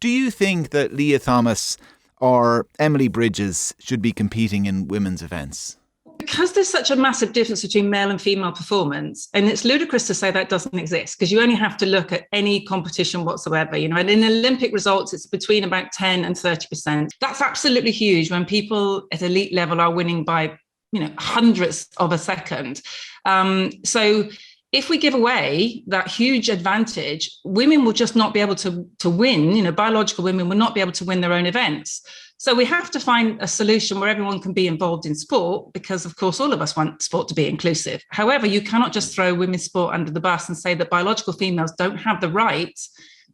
Do you think that Leah Thomas or Emily Bridges should be competing in women's events? Because there's such a massive difference between male and female performance, and it's ludicrous to say that doesn't exist, because you only have to look at any competition whatsoever, and in Olympic results, it's between about 10 and 30%. That's absolutely huge when people at elite level are winning by, hundredths of a second. So if we give away that huge advantage, women will just not be able to win, biological women will not be able to win their own events. So we have to find a solution where everyone can be involved in sport, because, of course, all of us want sport to be inclusive. However, you cannot just throw women's sport under the bus and say that biological females don't have the right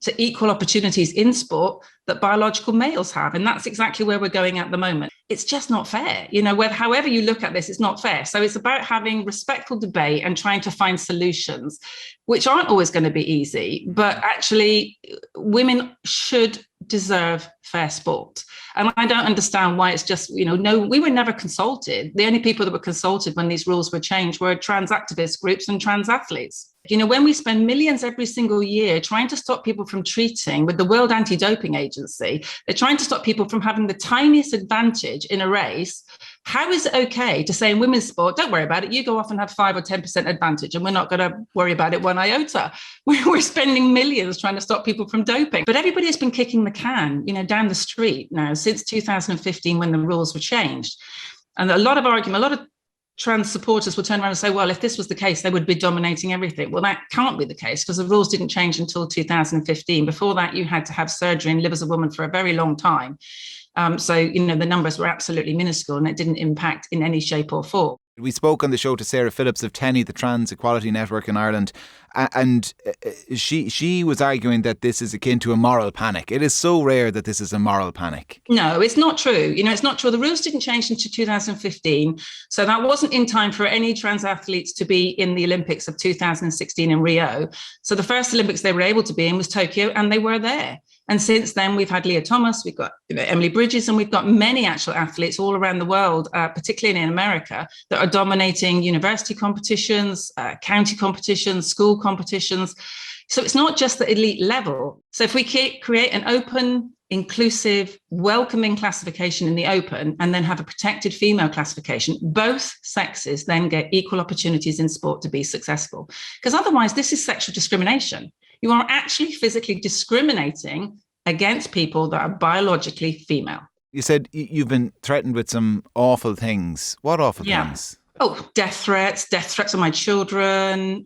to equal opportunities in sport that biological males have. And that's exactly where we're going at the moment. It's just not fair. However you look at this, it's not fair. So it's about having respectful debate and trying to find solutions, which aren't always going to be easy. But actually, women should deserve fair sport. And I don't understand why it's just, no, we were never consulted. The only people that were consulted when these rules were changed were trans activist groups and trans athletes. When we spend millions every single year trying to stop people from treating with the World Anti-Doping Agency, they're trying to stop people from having the tiniest advantage in a race. How is it okay to say in women's sport, don't worry about it, you go off and have 5 or 10% advantage and we're not going to worry about it one iota? We're spending millions trying to stop people from doping. But everybody has been kicking the can, down the street now since 2015 when the rules were changed. And a lot of trans supporters will turn around and say, well, if this was the case, they would be dominating everything. Well, that can't be the case because the rules didn't change until 2015. Before that, you had to have surgery and live as a woman for a very long time. So the numbers were absolutely minuscule and it didn't impact in any shape or form. We spoke on the show to Sarah Phillips of TENI, the Trans Equality Network in Ireland, and she was arguing that this is akin to a moral panic. It is so rare that this is a moral panic. No, it's not true. It's not true. The rules didn't change until 2015. So that wasn't in time for any trans athletes to be in the Olympics of 2016 in Rio. So the first Olympics they were able to be in was Tokyo, and they were there. And since then, we've had Leah Thomas, we've got Emily Bridges, and we've got many actual athletes all around the world, particularly in America, that are dominating university competitions, county competitions, school competitions. So it's not just the elite level. So if we create an open, inclusive, welcoming classification in the open and then have a protected female classification, both sexes then get equal opportunities in sport to be successful. Because otherwise, this is sexual discrimination. You are actually physically discriminating against people that are biologically female. You said you've been threatened with some awful things. What awful things? Oh, death threats on my children.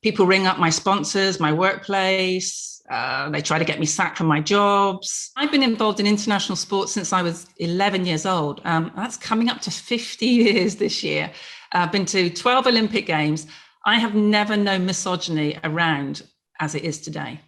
People ring up my sponsors, my workplace. They try to get me sacked from my jobs. I've been involved in international sports since I was 11 years old. That's coming up to 50 years this year. I've been to 12 Olympic Games. I have never known misogyny around as it is today.